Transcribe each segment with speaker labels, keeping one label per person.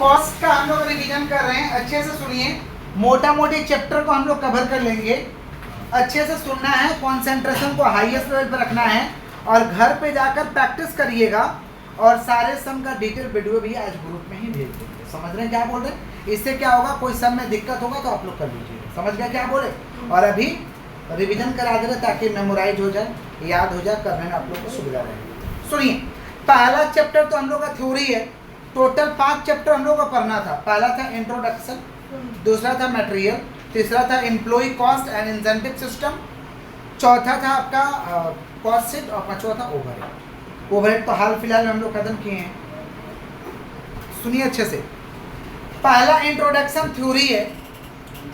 Speaker 1: Cost का हम लोग रिवीजन कर रहे हैं, अच्छे से सुनिए। मोटा मोटी चैप्टर को हम लोग कवर कर लेंगे, अच्छे से सुनना है, कंसंट्रेशन को हाईएस्ट लेवल पर रखना है और घर पे जाकर प्रैक्टिस करिएगा। और सारे सम का डिटेल वीडियो भी आज ग्रुप में ही भेज देंगे। समझ रहे हैं क्या बोल रहे हैं? इससे क्या होगा, कोई सम में दिक्कत होगा तो आप लोग कर लीजिएगा। समझ गया क्या बोले? और अभी रिवीजन करा दे रहे ताकि मेमोराइज हो जाए, याद हो जाए, करने में आप लोग को सुविधा रहेगी। सुनिए, पहला चैप्टर तो हम लोग का थ्योरी है। टोटल 5 चैप्टर हम लोग को पढ़ना था। पहला था इंट्रोडक्शन, दूसरा था मटेरियल, तीसरा था employ cost and incentive system, चौथा था आपका कॉस्ट शीट और पांचवा था ओवरहेड। ओवरहेड तो हाल फिलहाल में हम लोग खत्म किए हैं। सुनिए अच्छे से, पहला इंट्रोडक्शन थ्योरी है।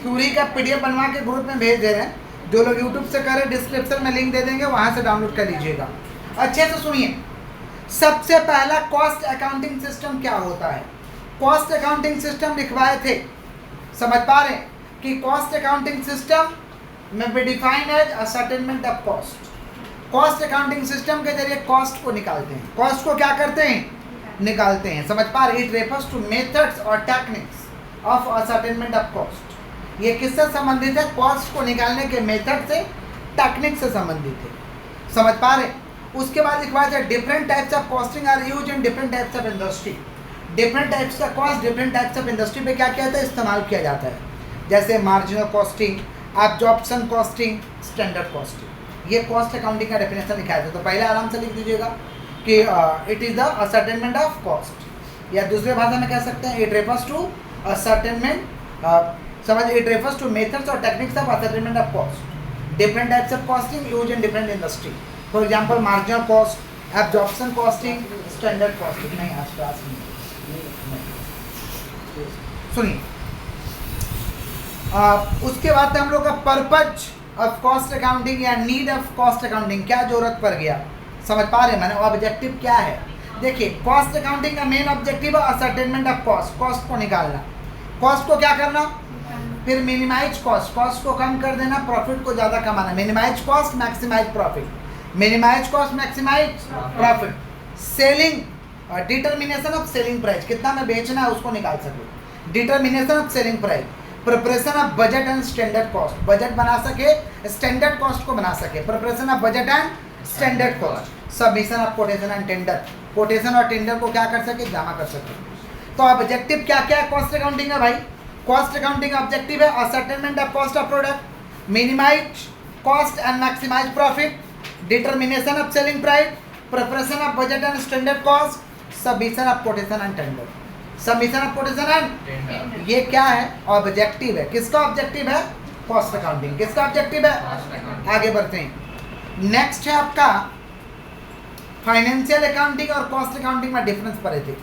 Speaker 1: थ्योरी का पीडीएफ बनवा के ग्रुप में भेज दे रहे हैं। जो लोग यूट्यूब से करें, डिस्क्रिप्शन में लिंक दे देंगे, वहां से डाउनलोड कर लीजिएगा। अच्छे से सुनिए, सबसे पहला कॉस्ट अकाउंटिंग सिस्टम क्या होता है। कॉस्ट अकाउंटिंग सिस्टम लिखवाए थे, समझ पा रहे हैं कि कॉस्ट अकाउंटिंग सिस्टम में be defined as ascertainment of cost. Cost accounting system के जरिए कॉस्ट को निकालते हैं। कॉस्ट को क्या करते हैं? निकालते हैं। समझ पा रहे? इट रेफर्स टू मेथड्स और techniques of ascertainment of cost. ये किससे संबंधित है? कॉस्ट को निकालने के मेथड से, टेक्निक से संबंधित है। समझ पा रहे? उसके बाद लिखवाया जाए different types of costing are used in different types of industry. Different types का cost different types of industry में क्या किया जाता है? इस्तेमाल किया जाता है। जैसे marginal costing, absorption costing, standard costing. ये कॉस्ट अकाउंटिंग का डेफिनेशन लिखाया था। तो पहले आराम से लिख दीजिएगा कि it is the ascertainment of cost, या दूसरे भाषा में कह सकते हैं इट रेफर्स टू असर्टेनमेंट, समझ, इट रेफर्स टू मेथड्स और techniques of ascertainment of cost. Different types of costing use in different industry. For example marginal cost, absorption costing, standard costing. नहीं, आज क्लास नहीं। सुनिए, उसके बाद हम लोग का पर्पज ऑफ कॉस्ट अकाउंटिंग या नीड ऑफ कॉस्ट अकाउंटिंग, क्या जरूरत पड़ गया। समझ पा रहे हैं? मैंने ऑब्जेक्टिव क्या है। देखिए, कॉस्ट अकाउंटिंग का मेन ऑब्जेक्टिव है असर्टेनमेंट ऑफ कॉस्ट, कॉस्ट को निकालना। कॉस्ट को क्या करना? फिर मिनिमाइज कॉस्ट, कॉस्ट को कम कर देना, प्रॉफिट को ज़्यादा कमाना। Minimise cost, maximise profit. Minimise cost, maximise profit. Selling, determination of selling price, कितना में बेचना है उसको निकाल सके। डिटर्मिनेशन of selling price. Preparation of budget and standard cost, budget बना सके, स्टैंडर्ड कॉस्ट को बना सके। Preparation of budget and standard cost. Submission of quotation and tender, quotation और टेंडर को क्या कर सके? जमा कर सके। तो ऑब्जेक्टिव क्या क्या है कॉस्ट अकाउंटिंग का भाई? कॉस्ट अकाउंटिंग ऑब्जेक्टिव है ascertainment of cost of product, minimise cost and maximise profit, determination of selling price, preparation of budget and standard cost, submission of quotation and tender. Submission of quotation and, ये क्या है? Objective है। किसका objective है? Cost accounting. किसका objective है? आगे बढ़ते हैं। नेक्स्ट है आपका फाइनेंशियल अकाउंटिंग और कॉस्ट अकाउंटिंग में डिफरेंस पड़े थे।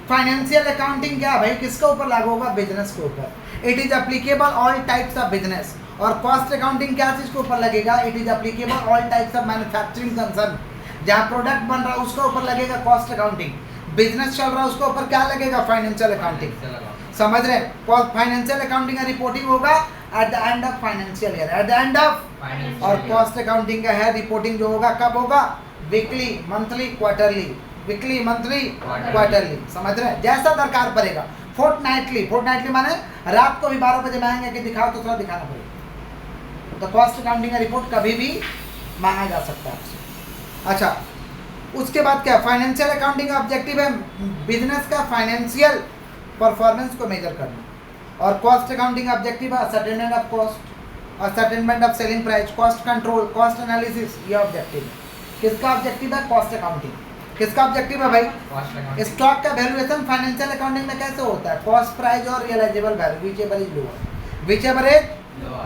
Speaker 1: फाइनेंशियल अकाउंटिंग क्या भाई? किसके ऊपर लागू होगा? बिजनेस के ऊपर। It is applicable all types of business. और कॉस्ट अकाउंटिंग क्या चीज के ऊपर लगेगा? It is applicable all types of manufacturing concern. जहाँ प्रोडक्ट बन रहा है उसके ऊपर लगेगा कॉस्ट अकाउंटिंग। बिजनेस चल रहा है उसके ऊपर क्या लगेगा? Financial accounting. समझ रहे? फाइनेंशियल अकाउंटिंग का रिपोर्टिंग होगा at the end of financial year, eight the end of. और कॉस्ट अकाउंटिंग का है रिपोर्टिंग जो होगा कब होगा? Weekly, monthly, quarterly. Weekly, monthly, quarterly. समझ रहे? जैसा दरकार पड़ेगा। फोर्टनाइटली, फोर्टनाइटली माने रात को भी 12 बजे मांगेंगे कि दिखाओ तो थोड़ा दिखाना पड़ेगा। तो कॉस्ट अकाउंटिंग का रिपोर्ट कभी भी मांगा जा सकता है। अच्छा, उसके बाद क्या? फाइनेंशियल अकाउंटिंग का ऑब्जेक्टिव है बिजनेस का फाइनेंशियल परफॉर्मेंस को मेजर करना। और कॉस्ट अकाउंटिंग का ऑब्जेक्टिव है ascertainment of cost, ascertainment of selling price, cost control, cost analysis. ये ऑब्जेक्टिव है। किसका ऑब्जेक्टिव है? Cost accounting. किसका ऑब्जेक्टिव है भाई? स्टॉक का वैल्यूएशन फाइनेंशियल अकाउंटिंग में कैसे होता है? कॉस्ट प्राइस और realisable value, whichever is lower, whichever is.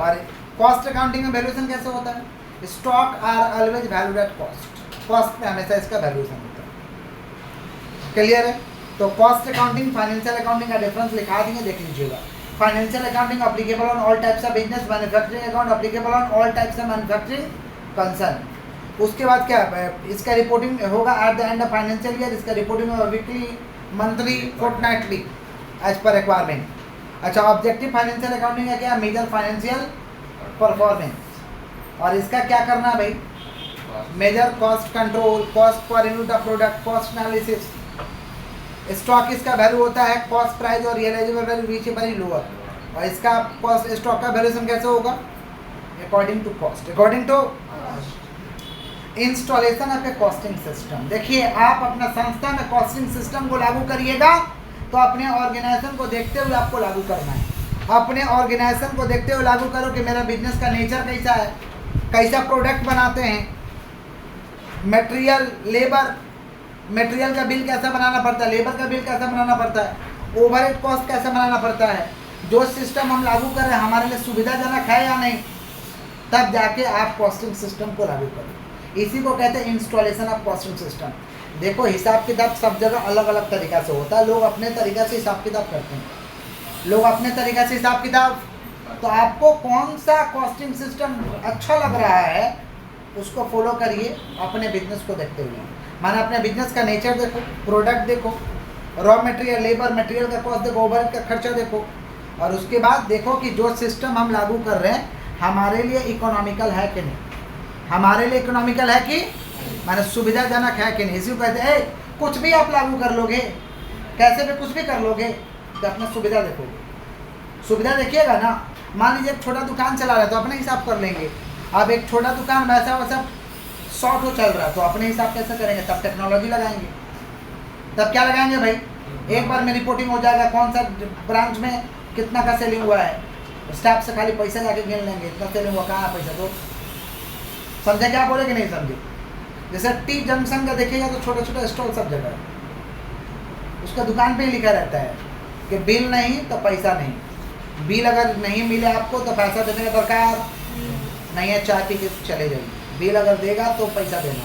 Speaker 1: और कॉस्ट अकाउंटिंग में वैल्यूएशन कैसे होता है? Stock are always valued at cost, cost में हमेशा इसका वैल्यूएशन होता है। क्लियर है? तो कॉस्ट अकाउंटिंग फाइनेंशियल अकाउंटिंग का डिफरेंस लिखा देंगे, देख लीजिएगा। Financial accounting applicable on all types of business, manufacturing account applicable on all types of manufacturing concern. उसके बाद क्या? इसका रिपोर्टिंग होगा at the end of financial year. इसका रिपोर्टिंग होगा weekly, monthly, fortnightly as per requirement. अच्छा, objective financial accounting का क्या? Measure financial performance. और इसका क्या करना है भाई? Measure cost control, cost per unit of product, cost analysis. Stock इसका वैल्यू होता है कॉस्ट प्राइस और realisable value which is very lower, और इसका कॉस्ट स्टॉक का वैल्यूएशन कैसे होगा? According to cost, according to installation of A costing system. देखिए आप अपना संस्था में कॉस्टिंग सिस्टम को लागू करिएगा तो अपने ऑर्गेनाइजेशन को देखते हुए आपको लागू करना है। अपने ऑर्गेनाइजेशन को देखते हुए लागू करो कि मेरा बिजनेस का नेचर कैसा है, कैसा प्रोडक्ट बनाते हैं, मटेरियल लेबर, मटेरियल का बिल कैसा बनाना पड़ता है, लेबर का बिल कैसा बनाना पड़ता है, ओवरहेड कॉस्ट कैसा बनाना पड़ता है। जो सिस्टम हम लागू कर रहे हैं हमारे लिए सुविधाजनक है या नहीं, तब जाके आप कॉस्टिंग सिस्टम को लागू करो। इसी को कहते हैं इंस्टॉलेशन ऑफ कॉस्टिंग सिस्टम। देखो हिसाब किताब सब जगह अलग अलग तरीक़ा से होता है, लोग अपने तरीक़ा से हिसाब किताब करते हैं, लोग अपने तरीक़ा से हिसाब किताब। तो आपको कौन सा कॉस्टिंग सिस्टम अच्छा लग रहा है उसको फॉलो करिए अपने बिजनेस को देखते हुए। माना अपने बिजनेस का नेचर देखो, प्रोडक्ट देखो, रॉ मटेरियल, लेबर, मटेरियल का कॉस्ट देखो, ओवरहेड का खर्चा देखो, और उसके बाद देखो कि जो सिस्टम हम लागू कर रहे हैं हमारे लिए इकोनॉमिकल है कि नहीं, हमारे लिए इकोनॉमिकल है कि माने सुविधाजनक है कि नहीं। इसी को कहते हैं कुछ भी आप लागू कर लोगे, कैसे भी कुछ भी कर लोगे तो अपना सुविधा देखोगे, सुविधा देखिएगा ना। मान लीजिए एक छोटा दुकान चला रहा है तो अपने हिसाब कर लेंगे। अब एक छोटा दुकान वैसा वैसा शॉर्ट हो चल रहा है तो अपने हिसाब कैसे करेंगे? तब टेक्नोलॉजी लगाएंगे। तब क्या लगाएंगे भाई? एक बार में रिपोर्टिंग हो जाएगा कौन सा ब्रांच में कितना का सेलिंग हुआ है, स्टाफ से खाली पैसा जाके गिन लेंगे इतना सेलिंग हुआ, कहाँ पैसा दो। समझे क्या बोले कि नहीं समझे? जैसे टी जंक्शन का देखिएगा तो छोटा छोटा स्टॉल सब जगह है, उसका दुकान पे ही लिखा रहता है कि बिल नहीं तो पैसा नहीं, बिल अगर नहीं मिले आपको तो पैसा देने का दरकार नहीं है, चाय पी के चले जाइए, बिल अगर देगा तो पैसा देना।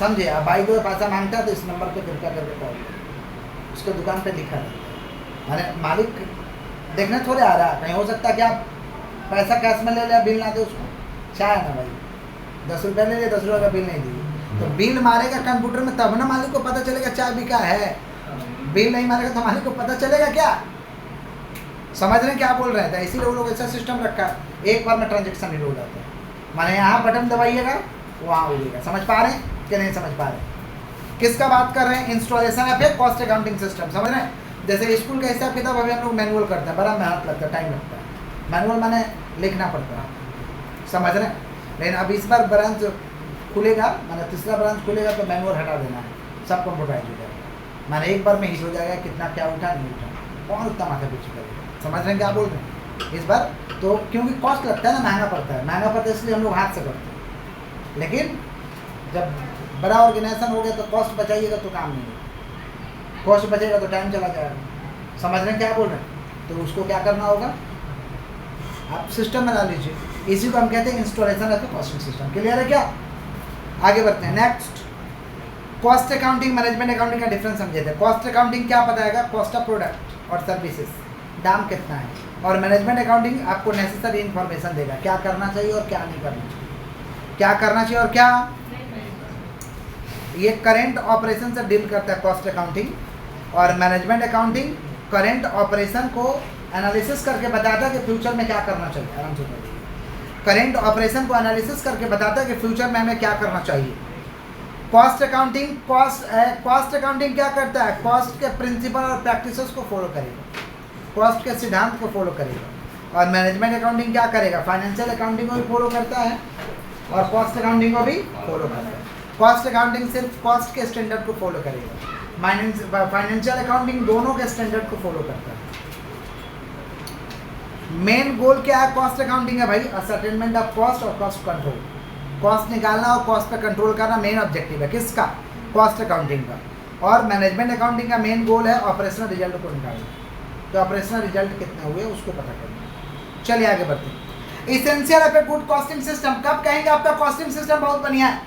Speaker 1: समझे? आप बाई दो पैसा मांगता है तो इस नंबर पे कृपया करके कॉल करें, उसके दुकान पे लिखा रहता है। माने मालिक देखने थोड़े आ रहा है, नहीं हो सकता कि आप पैसा कैश में ले लिया बिल ना दे उसको, चाय ना भाई 10 रुपये ले लिया 10 रुपये का बिल नहीं दिए तो बिल मारेगा कंप्यूटर में तब ना मालिक को पता चलेगा चाय बिका है। बिल नहीं मारेगा तो मालिक को पता चलेगा क्या? समझ रहे हैं क्या बोल रहे हैं? तो इसीलिए वो लोग ऐसा सिस्टम रखा है, एक बार में ट्रांजेक्शन ही हो जाता है। माने यहाँ बटन दबाइएगा वहाँ उड़ेगा। समझ पा रहे हैं कि नहीं समझ पा रहे हैं? किसका बात कर रहे हैं? Installation of A cost accounting system. समझ रहे हैं? जैसे स्कूल का हिसाब किताब अभी हम लोग मैनुअल करते हैं, बड़ा मेहनत लगता है, टाइम लगता है। मैनुअल माने लिखना पड़ता है, समझ रहे हैं? लेकिन अब इस बार ब्रांच खुलेगा, माने तीसरा ब्रांच खुलेगा तो मैनुअल हटा देना है, सब कंप्यूटराइज हो जाएगा। माने एक बार में हिट हो जाएगा कितना क्या उठा नहीं उठा, कौन उतना माथा पीछे करेगा। समझ रहे हैं क्या बोल रहे हैं? इस बार तो क्योंकि कॉस्ट लगता है ना, महंगा पड़ता है, महंगा पड़ता है इसलिए हम लोग हाथ से करते हैं। लेकिन जब बड़ा ऑर्गेनाइजेशन हो गया तो कॉस्ट बचाइएगा तो काम नहीं होगा, कॉस्ट बचेगा तो टाइम चला जाएगा। समझ रहे हैं क्या बोल रहे हैं? तो उसको क्या करना होगा, आप सिस्टम बना लीजिए। इसी को हम कहते हैं installation of costing system. Clear है क्या? आगे बढ़ते हैं। Next, cost accounting management accounting का डिफरेंस समझे थे। कॉस्ट अकाउंटिंग क्या बताएगा? कॉस्ट ऑफ प्रोडक्ट और सर्विसेज, दाम कितना है। और मैनेजमेंट अकाउंटिंग आपको नेसेसरी इन्फॉर्मेशन देगा, क्या करना चाहिए और क्या नहीं करना चाहिए, क्या करना चाहिए और क्या। ये करेंट ऑपरेशन से डील करता है कॉस्ट अकाउंटिंग। और मैनेजमेंट अकाउंटिंग करेंट ऑपरेशन को एनालिसिस करके बताता है कि फ्यूचर में क्या करना चाहिए। आराम से बोलिए। करेंट ऑपरेशन को एनालिसिस करके बताता है कि फ्यूचर में हमें क्या करना चाहिए। कॉस्ट अकाउंटिंग, कॉस्ट अकाउंटिंग क्या करता है? कॉस्ट के प्रिंसिपल और प्रैक्टिसेस को फॉलो करेगा, कॉस्ट के सिद्धांत को फॉलो करेगा। और मैनेजमेंट अकाउंटिंग क्या करेगा? फाइनेंशियल अकाउंटिंग को भी फॉलो करता है और कॉस्ट अकाउंटिंग को भी फॉलो करता है। कॉस्ट अकाउंटिंग सिर्फ कॉस्ट के स्टैंडर्ड को फॉलो करेगा, फाइनेंशियल अकाउंटिंग दोनों के स्टैंडर्ड को फॉलो करता है। मेन गोल क्या है कॉस्ट अकाउंटिंग है भाई? असर्टेनमेंट ऑफ कॉस्ट और कॉस्ट कंट्रोल। कॉस्ट निकालना और कॉस्ट पर कंट्रोल करना मेन ऑब्जेक्टिव है किसका? कॉस्ट अकाउंटिंग का। और मैनेजमेंट अकाउंटिंग का मेन गोल है ऑपरेशनल रिजल्ट को निकालना, तो ऑपरेशनल रिजल्ट कितने हुए उसको पता करना। चलिए आगे बढ़ते हैं। Essential of a good costing system. कब कहेंगे आपका कॉस्टिंग सिस्टम बहुत बढ़िया है?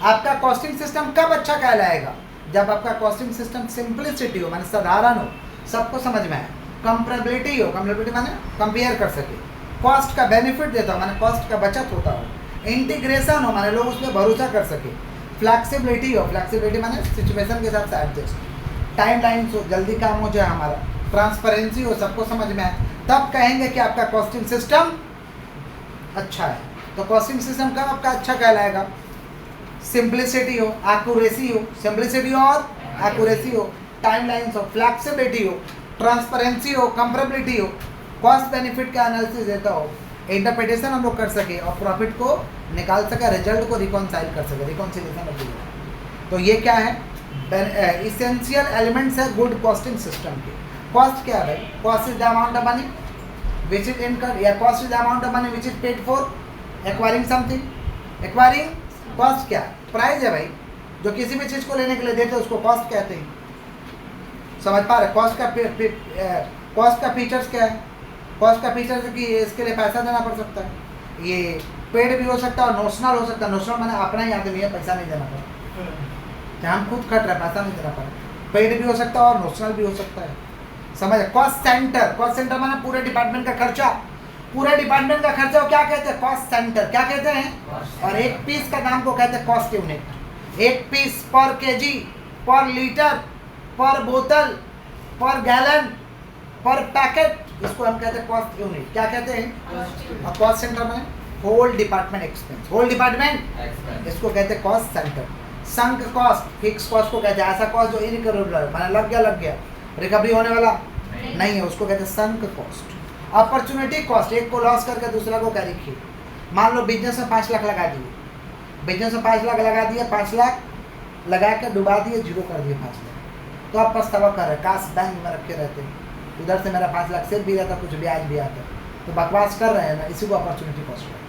Speaker 1: आपका कॉस्टिंग सिस्टम कब अच्छा कहलाएगा? जब आपका कॉस्टिंग सिस्टम सिंपलिसिटी हो, माने साधारण हो, सबको समझ में आए, कंपेरेबिलिटी हो, कंपेरेबिलिटी माने कंपेयर कर सके, कॉस्ट का बेनिफिट देता हो, माने कॉस्ट का बचत होता हो, इंटीग्रेशन हो, माने लोग उस पर भरोसा कर सके, फ्लैक्सिबिलिटी हो, फ्लैक्सिबिलिटी माने सिचुएशन के हिसाब से एडजस्ट, टाइम लाइन हो, जल्दी काम हो जाए हमारा, ट्रांसपेरेंसी हो, सबको समझ में आए, तब कहेंगे कि आपका कॉस्टिंग सिस्टम अच्छा है। तो कॉस्टिंग सिस्टम कब आपका अच्छा कहलाएगा? सिंप्लिसिटी हो, एक्यूरेसी हो, सिंप्लिसिटी और एक्यूरेसी हो, टाइमलाइंस हो, फ्लेक्सिबिलिटी हो, ट्रांसपेरेंसी हो, कंपेरेबिलिटी हो, कॉस्ट बेनिफिट का एनालिसिस देता हो, इंटरप्रिटेशन हम लोग कर सके और प्रॉफिट को निकाल सके, रिजल्ट को रिकॉन्साइल कर सके, रिकॉन्सिलेशन ऑफ रिजल्ट। तो ये क्या है, इसेंशियल एलिमेंट्स है गुड कॉस्टिंग सिस्टम के। कॉस्ट क्या है भाई? Cost is the amount of money which is incurred, या cost is the amount of money which is paid for acquiring something. Acquiring cost क्या? प्राइस है भाई, जो किसी भी चीज़ को लेने के लिए देते हैं उसको कॉस्ट कहते हैं। समझ पा रहे? कॉस्ट का फीचर्स क्या है? कॉस्ट का फीचर्स है कि इसके लिए पैसा देना पड़ सकता है, ये पेड भी हो सकता है और नोशनल हो सकता है। नोशनल मैंने अपना ही आदमी है, पैसा नहीं देना पड़ा, जहाँ हम खुद खट रहे हैं पैसा नहीं देना पड़ा। पेड भी हो सकता है और नोशनल भी हो सकता है। समझ? कॉस्ट सेंटर, कॉस्ट सेंटर माने पूरे डिपार्टमेंट का खर्चा, पूरे डिपार्टमेंट का खर्चा वो क्या कहते हैं? Cost centre. क्या कहते हैं? और एक पीस का दाम को कहते हैं कॉस्ट यूनिट। एक पीस पर केजी, पर लीटर, पर बोतल, पर गैलन, पर पैकेट, इसको हम कहते हैं कॉस्ट यूनिट। क्या कहते हैं? और कॉस्ट सेंटर में whole department expense, whole department, इसको कहते हैं cost centre. Sunk cost, fixed cost को कहते हैं ऐसा कॉस्ट जो इनरिकवरेबल माने लग गया रिकवरी होने वाला नहीं है, उसको कहते हैं संक कॉस्ट। अपॉर्चुनिटी कॉस्ट, एक को लॉस करके दूसरा को कैरी किए। मान लो बिजनेस में 5 लाख लगा दिए, बिजनेस में 5 लाख लगा दिए, 5 लाख लगा के डुबा दिए, जीरो कर दिए 5 लाख, तो आप पछतावा कर रहे, काश बैंक में रखे रहते, उधर से मेरा 5 लाख से भी रहता, कुछ ब्याज भी आता, तो बकवास कर रहे हैं ना, इसी को अपॉर्चुनिटी कॉस्ट है।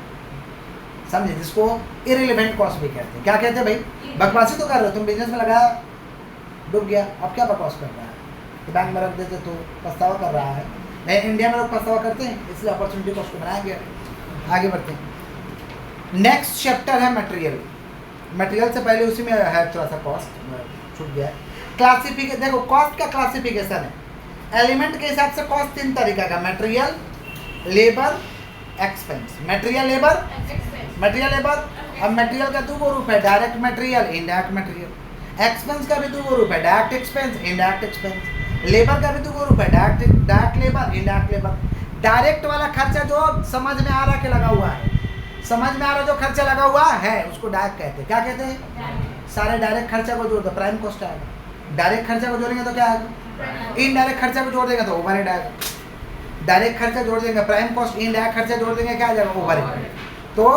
Speaker 1: समझे? जिसको इरिलेवेंट कॉस्ट भी कहते हैं। क्या कहते हैं भाई? बकवासी तो कर रहे हो, तुम बिजनेस में लगाया डूब गया, अब क्या बकवास कर रहा है, तो बैंक में रख देते तो पछतावा कर रहा है। नहीं, इंडिया में लोग पछतावा करते हैं, इसलिए अपॉर्चुनिटी कॉस्ट को बनाया गया। आगे बढ़ते हैं। नेक्स्ट चैप्टर है मटेरियल। मटेरियल से पहले उसी में है थोड़ा सा कॉस्ट छूट गया। क्लासिफिकेशन, देखो कॉस्ट का क्लासिफिकेशन है, एलिमेंट के हिसाब से कॉस्ट 3 तरीका का, material, labour, expense. Material, labour, material, labour. अब मटेरियल का 2 रूप है, direct material, indirect material. Expense का भी 2 रूप है, direct expense, indirect expense. Labour का भी 2 रूप है, direct labour, indirect labour. Direct वाला खर्चा जो समझ में आ रहा है कि लगा हुआ है, समझ में आ रहा जो खर्चा लगा हुआ है उसको डायरेक्ट कहते हैं। क्या कहते हैं? सारे डायरेक्ट खर्चा को जोड़ दो, प्राइम कॉस्ट आएगा। डायरेक्ट खर्चा को जोड़ेंगे तो क्या आएगा? इनडायरेक्ट खर्चा को जोड़ देंगे तो ओवरहेड आएगा। डायरेक्ट खर्चा जोड़ देंगे प्राइम कॉस्ट, इनडायरेक्ट खर्चा जोड़ देंगे क्या आ जाएगा? ओवरहेड। तो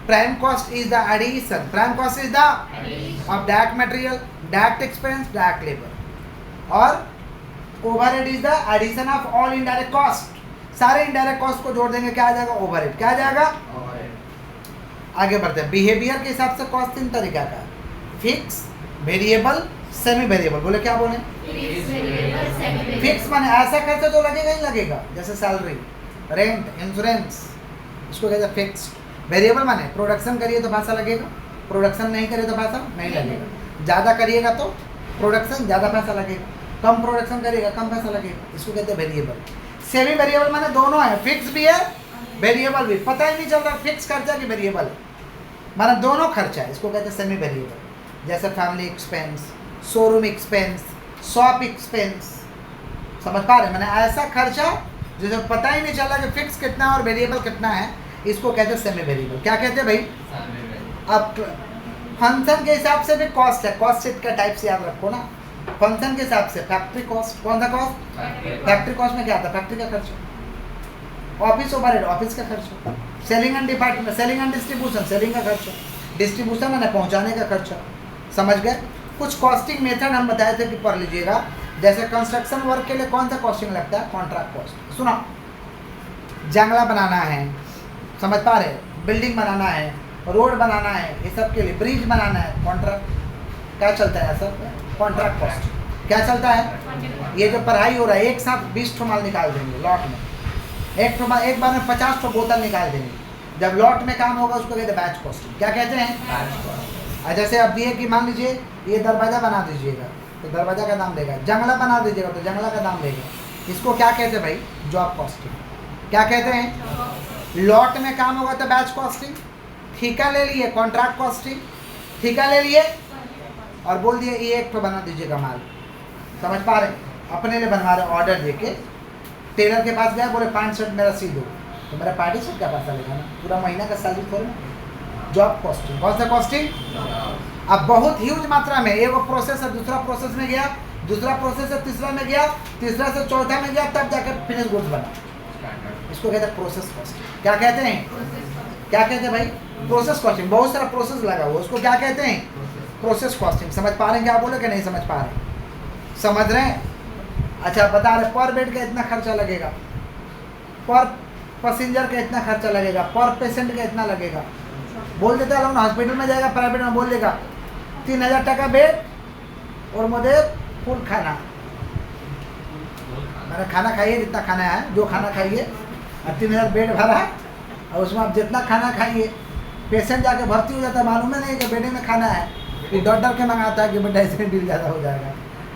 Speaker 1: prime cost is the addition, prime cost is the of direct material, direct expense, direct labour, और overhead is the addition of all indirect cost. सारे इनडायरेक्ट कॉस्ट को जोड़ देंगे क्या आ जाएगा? ओवरहेड। क्या आ जाएगा? आगे बढ़ते हैं। बिहेवियर के हिसाब से कॉस्ट 3 तरीका का, फिक्स, वेरिएबल, सेमी वेरिएबल। बोले क्या बोले? फिक्स माने ऐसा खर्चा जो लगेगा ही लगेगा, जैसे सैलरी, रेंट, इंश्योरेंस, इसको कहते हैं फिक्स। वेरिएबल माने प्रोडक्शन करिए तो पैसा लगेगा, प्रोडक्शन नहीं करिए तो पैसा नहीं लगेगा। ज़्यादा करिएगा तो प्रोडक्शन ज़्यादा पैसा लगेगा, कम प्रोडक्शन करिएगा कम पैसा लगेगा, इसको कहते हैं वेरिएबल। सेमी वेरिएबल माने दोनों है, फिक्स भी है वेरिएबल भी, पता ही नहीं चल रहा फिक्स खर्चा कि वेरिएबल है, माना दोनों खर्चा है, इसको कहते हैं सेमी वेरिएबल। जैसे family expense, showroom expense, shop expense. समझ पा रहे? मैंने ऐसा खर्चा जिसे पता ही नहीं चला कि फिक्स कितना है और वेरिएबल कितना है, इसको कहते हैं सेमी वेरिएबल। क्या कहते हैं भाई? अब फंक्शन के हिसाब से भी कॉस्ट है, कॉस्ट शीट का टाइप से याद रखो ना। फंक्शन के हिसाब से फैक्ट्री कॉस्ट, कौन सा कॉस्ट? फैक्ट्री कॉस्ट में क्या आता है? फैक्ट्री का खर्चा। ऑफिस ओवरहेड, ऑफिस का खर्चा। Selling and department, selling and distribution, selling का खर्चा। डिस्ट्रीब्यूशन मैंने पहुंचाने का खर्चा। समझ गए? कुछ कॉस्टिंग मेथड हम बताए थे कि पढ़ लीजिएगा। जैसे कंस्ट्रक्शन वर्क के लिए कौन सा कॉस्टिंग लगता है? Contract cost. सुना, जंगला बनाना है, समझ पा रहे? बिल्डिंग बनाना है, रोड बनाना है, ये सब के लिए ब्रिज बनाना है, कॉन्ट्रैक्ट क्या चलता है सर? Contract cost. क्या चलता है? ये जो पढ़ाई हो रहा है, एक साथ 20 माल निकाल देंगे लॉट में, एक बार में 50 बोतल निकाल देंगे। जब लॉट में काम होगा उसको कहते हैं बैच कॉस्टिंग। क्या कहते हैं? जैसे अब ये कि मान लीजिए ये दरवाज़ा बना दीजिएगा तो दरवाज़ा का दाम देगा, जंगला बना दीजिएगा तो जंगला का दाम देगा। इसको क्या कहते हैं भाई? Job costing. क्या कहते हैं? लॉट में काम होगा तो बैच कॉस्टिंग, ठेका ले लिए कॉन्ट्रैक्ट कॉस्टिंग, ठेका ले लिए और बोल दिए ये एक तो बना दीजिएगा माल। समझ पा रहे? अपने लिए बनवा रहे, ऑर्डर दे के टेलर के पास गया, बोले 5 शर्ट मेरा सी दो, तो मेरा पार्टी शर्ट का पैसा लेगा ना, पूरा महीना का सैलरी थोड़ा। Job costing. कौन सा कॉस्टिंग? अब बहुत ह्यूज मात्रा में एक प्रोसेस है, दूसरा प्रोसेस में गया, दूसरा प्रोसेस से तीसरा में गया, तीसरा से चौथा में गया, तब जाकर फिनिश गुड्स बना। इसको कहते हैं प्रोसेस कॉस्टिंग। क्या कहते हैं? क्या कहते हैं भाई? Process costing. बहुत सारा प्रोसेस लगा हुआ, उसको क्या कहते हैं? Process costing. समझ पा रहे हैं क्या बोले कि नहीं समझ पा रहे? समझ रहे हैं? अच्छा बता रहे पर बेड का इतना खर्चा लगेगा, पर पैसेंजर का इतना खर्चा लगेगा, पर पेशेंट का इतना लगेगा। बोल देता है हॉस्पिटल में जाएगा, प्राइवेट में बोल देगा 3000 टका बेड और मुझे फुल खाना। मैंने खाना खाइए जितना खाना है, जो खाना खाइए, और 3000 बेड भरा और उसमें आप जितना खाना खाइए। पेशेंट जाके भर्ती हो जाता है, मालूम है नहीं कि बेडे में खाना है, वो डॉक्टर के मंगाता है कि बेटा इससे बिल ज़्यादा हो जाएगा।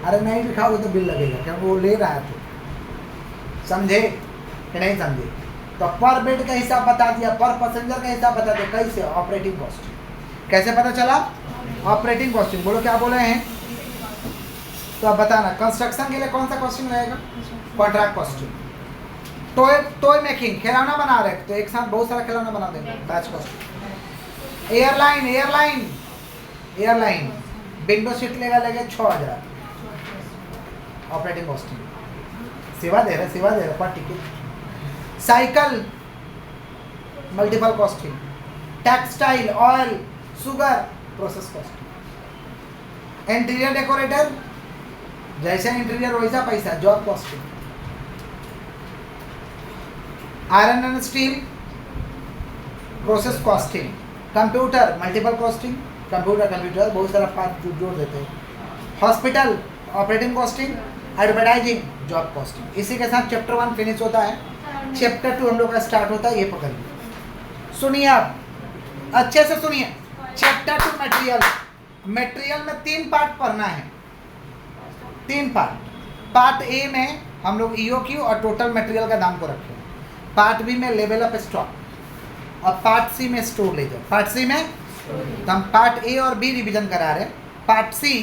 Speaker 1: अरे नहीं भी खाओगे तो बिल लगेगा, क्योंकि वो ले रहा है। तो समझे कि नहीं समझे? तो पर बेड का हिसाब बता दिया, पर पैसेंजर का हिसाब बता दिया। कैसे? Operating cost. कैसे पता चला? Operating costing. बोलो क्या बोले हैं? तो अब बताना कंस्ट्रक्शन के लिए कौन सा कॉस्टिंग रहेगा? Contract costing. टॉय मेकिंग, खिलौना बना रहे तो एक साथ बहुत सारा खिलौना बना देंगे, batch costing. Airline window seat लेगा 6000, ऑपरेटिंग कॉस्टिंग। सेवा दे रहे पर ticket. Cycle multiple costing. Textile, oil, sugar, process costing. Interior decorator, जैसा इंटीरियर वैसा पैसा, job costing. Iron and steel, process costing. Computer multiple costing, computer बहुत सारा पार्ट जोड़ देते हैं। Hospital operating costing. Advertising job costing. इसी के साथ चैप्टर 1 फिनिश होता है। चैप्टर 2 हम लोग का स्टार्ट होता है, ये पकड़िए। सुनिए आप अच्छे से सुनिए। चैप्टर 2 मटेरियल में 3 पार्ट पढ़ना है, 3 पार्ट। पार्ट ए में हम लोग EOQ और टोटल मटेरियल का दाम को रखें। पार्ट बी में लेवल ऑफ स्टॉक और पार्ट सी में स्टोर ले जाओ। पार्ट सी में तो हम पार्ट ए और बी रिवीजन करा रहे हैं। Part C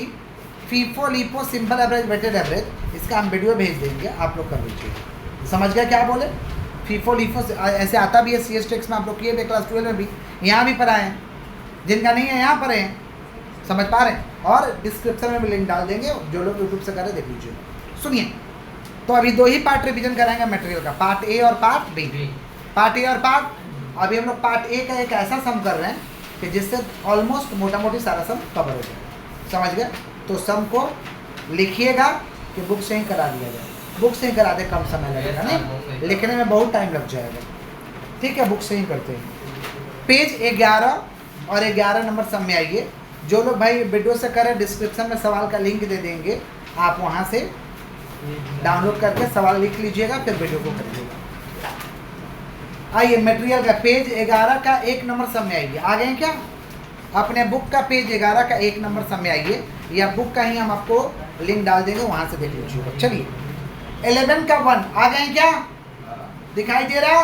Speaker 1: FIFO LIFO simple average weighted average, इसका हम वीडियो भेज देंगे, आप लोग कर लीजिए। समझ गए क्या बोले? फीफो लीफो ऐसे आता भी है, CS टेक्स में आप लोग किए थे क्लास 12 में भी, यहाँ भी पढ़ाए हैं। जिनका नहीं है यहाँ पढ़े हैं, समझ पा रहे हैं? और डिस्क्रिप्शन में भी लिंक डाल देंगे, जो लोग यूट्यूब से करें देख लीजिए। सुनिए, तो अभी 2 ही पार्ट रिवीजन कराएंगे मटेरियल का, पार्ट ए और पार्ट बी। पार्ट ए और पार्ट अभी हम लोग पार्ट ए का एक ऐसा सम कर रहे हैं कि जिससे ऑलमोस्ट मोटा मोटी सारा सम कवर हो जाए। समझ गए? तो सम को लिखिएगा कि बुक से ही करा दिया जाए। बुक से ही करा दे, कम समय लगेगा, नहीं लिखने में बहुत टाइम लग जाएगा। ठीक है, बुक से ही करते हैं। पेज 11 और 11 नंबर सम में आइए। जो लोग भाई वीडियो से करें, डिस्क्रिप्शन में सवाल का लिंक दे देंगे, आप वहाँ से डाउनलोड करके सवाल लिख लीजिएगा, फिर वीडियो को करिएगा। आइए मटेरियल का पेज 11 का 1 नंबर सम में आइए। आ गए क्या? अपने बुक का पेज 11 का 1 नंबर सम में आइए, या बुक का ही हम आपको लिंक डाल देंगे, वहाँ से देख लीजिएगा। चलिए 11 का 1 आ गए क्या? दिखाई दे रहा?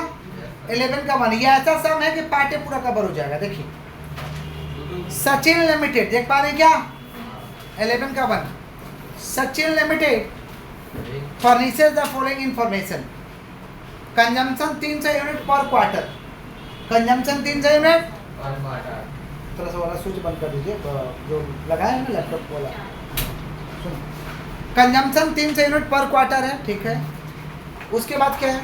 Speaker 1: 11 का 1 ये ऐसा सम है कि पार्ट पूरा कवर हो जाएगा। देखिए सचिन लिमिटेड, देख पा रहे क्या? 11 का 1 Sachin limited furnishes the following information. Consumption 300 unit पर क्वार्टर। Consumption 300 unit. थोड़ा सा वाला स्विच बंद कर दीजिए, जो लगाया है ना लैपटॉप वाला। सुन, कंजम्पशन 300 यूनिट पर क्वार्टर है, ठीक है। उसके बाद क्या है?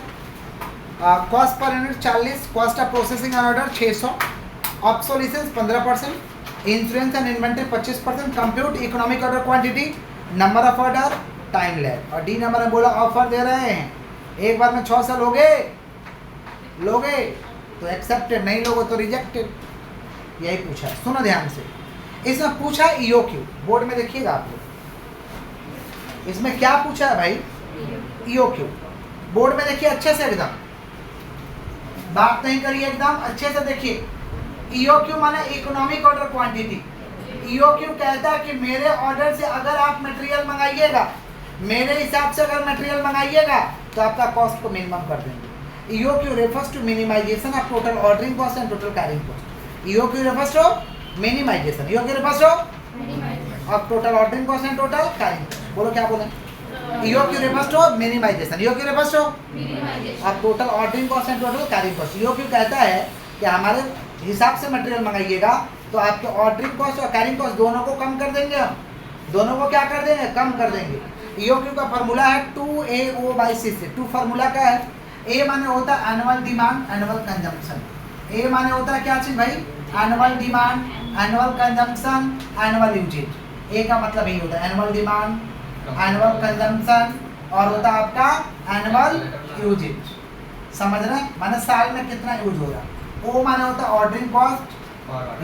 Speaker 1: Cost per unit 40, cost of processing and order 600, obsolescence 15%, insurance and inventory 25%, compute economic order quantity, number of order, time lag. और डी नंबर में बोला ऑफर दे रहे हैं, एक बार में 600 लोगे तो एक्सेप्टेड, नहीं लोगे तो रिजेक्टेड। यही पूछा, सुनो ध्यान से। इसमें पूछा EOQ, बोर्ड में देखिएगा आप लोग। इसमें क्या पूछा है भाई? EOQ बोर्ड में देखिए अच्छे से, एकदम बात नहीं करिए, एकदम अच्छे से देखिए। EOQ माने इकोनॉमिक ऑर्डर क्वांटिटी। EOQ कहता है कि मेरे ऑर्डर से अगर आप मटेरियल मंगाइएगा, मेरे हिसाब से अगर मटेरियल मंगाइएगा तो आपका कॉस्ट को मिनिमम कर देंगे। EOQ refers to minimisation of total ordering cost and total carrying cost. EOQ refers to minimization. EOQ refers to of total ordering cost and total carrying cost. बोलो क्या बोले? EOQ refers to minimization. EOQ refers to of total ordering cost and total carrying cost. EOQ कहता है कि हमारे हिसाब से material मंगाइएगा तो आपके ऑर्डरिंग कॉस्ट और कैरिंग कॉस्ट दोनों को कम कर देंगे हम। दोनों को क्या कर देंगे, कम कर देंगे। ईओक्यू का फार्मूला है 2AO/CC। 2 फार्मूला क्या है, ए माने होता है annual demand, annual consumption. A माने होता है क्या चीज भाई, annual demand, annual consumption, annual usages. A का मतलब यही होता है एनुअल डिमांड, एनुअल कंजम्पशन और होता है आपका एनुअल यूजेज। समझ रहे हैं, माने साल में कितना यूज हो रहा है। ओ माने होता है ऑर्डरिंग कॉस्ट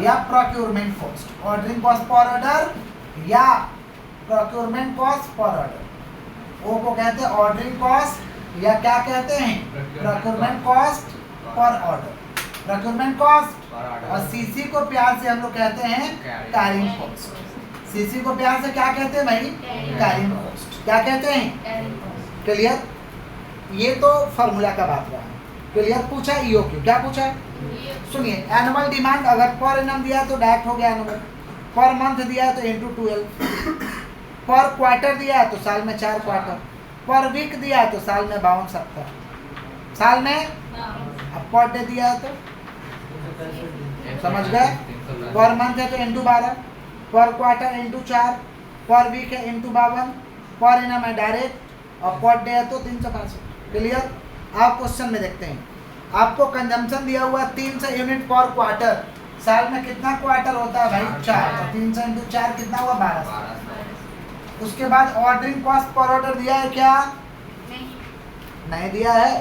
Speaker 1: या procurement cost, ordering cost per order या प्रोक्योरमेंट कॉस्ट पर ऑर्डर। ओ को कहते हैं ऑर्डरिंग कॉस्ट या क्या कहते हैं, procurement cost per order, procurement cost. और सीसी को प्यार से हम लोग कहते हैं कैरिंग कॉस्ट। सीसी को प्यार से क्या कहते हैं भाई, कैरिंग कॉस्ट। क्या कहते हैं, क्लियर। ये तो फार्मूला का बात रहा। क्लियर। पूछा ईओक्यू, क्या पूछा, सुनिए एनुअल डिमांड अगर पर एनम दिया है तो डायरेक्ट हो गया एनुअल, पर मंथ दिया है तो इनटू 12, पर क्वार्टर दिया है तो साल में 4 क्वार्टर, पर वीक दिया है तो साल में 52 सप्ताह, साल में अब पर डे दिया है तो समझ गए, पर मंथ है तो इनटू 12, पर क्वार्टर इनटू 4, पर वीक है इनटू 52, पर एनम है डायरेक्ट और पर डे है तो 365। क्लियर। आप क्वेश्चन में देखते हैं, आपको कंजम्पशन दिया हुआ 300 यूनिट पर क्वार्टर, साल में कितना क्वार्टर होता है भाई 4, तो 300 इंटू 4 कितना हुआ 1200। उसके बाद ऑर्डरिंग कॉस्ट पर ऑर्डर दिया है क्या, नहीं दिया है,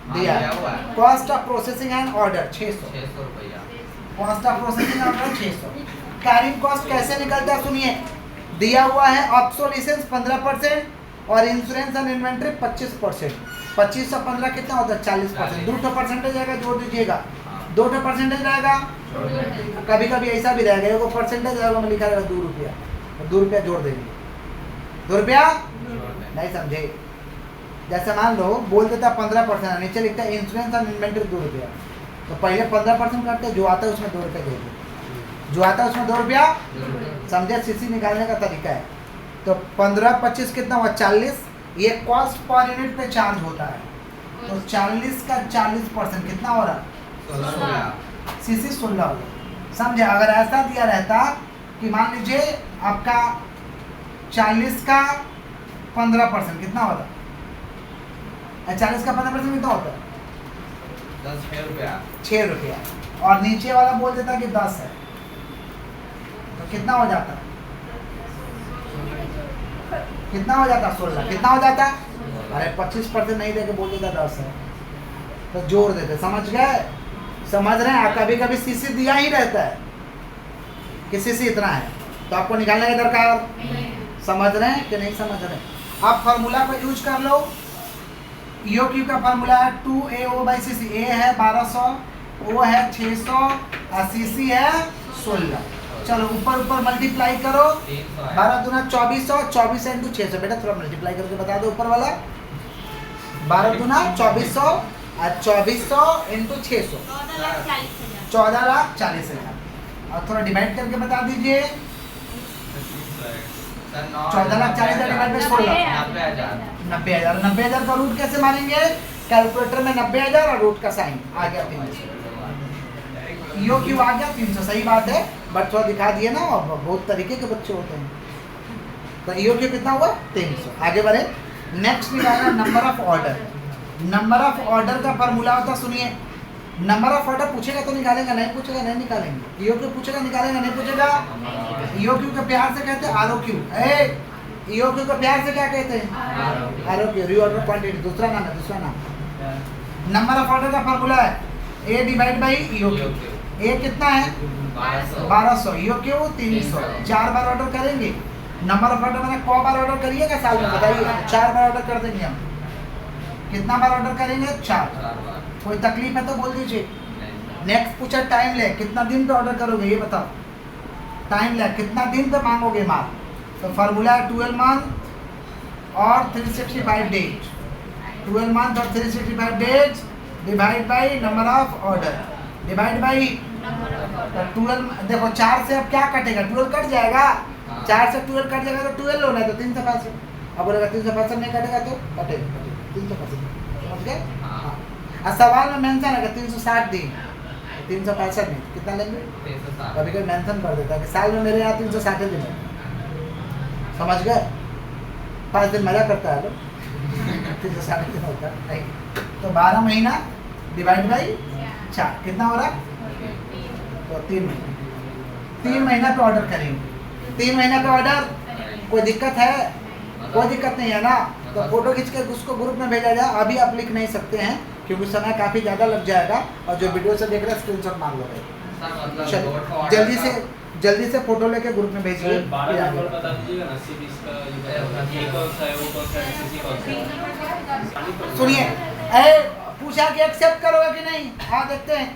Speaker 1: दिया cost of processing and order 600 रुपया, cost of processing order 600। Carrying cost कैसे निकलता है सुनिए, दिया हुआ है ऑब्सोलिसेंस 15% और इंश्योरेंस एंड इन्वेंटरी 25%। 25 और 15 कितना होता है 40%। 2 परसेंटेज आएगा, जोड़ दीजिएगा, 2 परसेंटेज रहेगा। कभी कभी ऐसा भी रहेगा, एगो परसेंटेज रहेगा में लिखा रहेगा 2 रुपया, 2 रुपया जोड़ देंगे, 2 रुपया नहीं समझे। जैसे मान लो बोल देता 15%, नीचे लिखता है इंश्योरेंस एंड इन्वेंटरी 2 रुपया, तो पहले 15% काटते, जो आता है उसमें 2 रुपया जोड़ दो, जो आता है उसमें 2 रुपया। समझे, सीसी निकालने का तरीका है। तो 15 25 कितना हुआ 40, ये कॉस्ट पर यूनिट पे चार्ज होता है, तो 40 का 40% कितना हो रहा, सीसी 16 हो गया। समझे, अगर ऐसा दिया रहता कि मान लीजिए आपका 40 का 15% कितना होता, 40 का 15% कितना होता है 6 रुपया, और नीचे वाला बोल देता कि 10 है, तो कितना हो जाता, कितना हो जाता 16, कितना हो जाता, अरे 25% नहीं देके बोल देता 10 है, तो जोड़ देते। समझ गए, समझ रहे हैं। कभी कभी सीसी दिया ही रहता है कि सीसी इतना है, तो आपको निकालने की दरकार, समझ रहे हैं कि नहीं समझ रहे हैं। आप फार्मूला को यूज कर लो। ईओक्यू का फार्मूला है 2AO/CC। ए है 1200, ओ है 600 और सीसी है 16। चलो ऊपर ऊपर मल्टीप्लाई करो, 12 दूना 2400, 24 इंटू 600। बेटा थोड़ा मल्टीप्लाई करके बता दो ऊपर वाला, 12 दूना 2400 और 2400 इंटू 600 14,40,000। और थोड़ा डिवाइड करके बता दीजिए, 14,40,000 डिवाइड बाय 16 90,000। 90,000 का रूट कैसे मारेंगे, कैलकुलेटर में 90,000 और रूट का साइन आ गया 300। ईओक्यू आ गया 300, सही बात है, बट थोड़ा दिखा दिए ना, और बहुत तरीके के बच्चे होते हैं। तो ईओक्यू कितना हुआ 300। आगे बढ़े, नेक्स्ट निकालना number of order. Number of order का फार्मूला होता, सुनिए, नंबर ऑफ ऑर्डर पूछेगा तो निकालेंगे, नहीं पूछेगा नहीं निकालेंगे। ईओक्यू पूछेगा निकालेंगे, नहीं पूछेगा। ईओक्यू का प्यार से कहते हैं आरओक्यू। ईओक्यू का प्यार से क्या कहते हैं, आरओक्यू, रीऑर्डर क्वांटिटी, दूसरा नाम है, दूसरा नाम। नंबर ऑफ ऑर्डर का फार्मूला है ए डिवाइड बाई ईओक्यू। ए कितना है 1200, ईओक्यू 300। 4 बार ऑर्डर करेंगे। नंबर ऑफ ऑर्डर मैंने क बार ऑर्डर करिएगा साल में, बताइए। 4 बार ऑर्डर कर देंगे हम। कितना बार ऑर्डर करेंगे 4। कोई तकलीफ है तो बोल दीजिए। नेक्स्ट पूछा टाइम लैग, कितना दिन पे ऑर्डर करोगे ये बताओ। टाइम लैग कितना दिन पे मांगोगे माल, तो फार्मूला है 12 मंथ और 365 डेज। 12 मंथ और 365 days divide by number of order divide by 12। देखो 4 से अब क्या कटेगा, 12 कट जाएगा। 4 से 12 कट जाएगा तो 12 होना है, तो 365। अब बोलेगा 365 नहीं कटेगा तो कटेगा 365। समझ गए। और सवाल में मेंशन है 360 दिन, 365 नहीं, कितना लेंगे। कभी कभी मेंशन कर देता है कि साल में मेरे यहाँ 360 दिन है। समझ गए? 5 दिन मजा करता है लोग, फिर तो 7 दिन होता है। तो 12 महीना डिवाइड बाई 4 कितना हो रहा? तो 3 महीना। 3 महीना पे ऑर्डर करेंगे। 3 महीना का ऑर्डर, कोई दिक्कत है? कोई दिक्कत नहीं है ना। तो फोटो खींच के उसको ग्रुप में भेजा जाए। अभी आप लिख नहीं सकते हैं क्योंकि समय काफ़ी ज़्यादा लग जाएगा, और जो वीडियो से देख रहे हैं स्क्रीनशॉट मार लो भाई। चलो जल्दी से फोटो लेके ग्रुप में भेजिए। सुनिए, पूछा कि एक्सेप्ट करोगे कि नहीं? हाँ देखते हैं।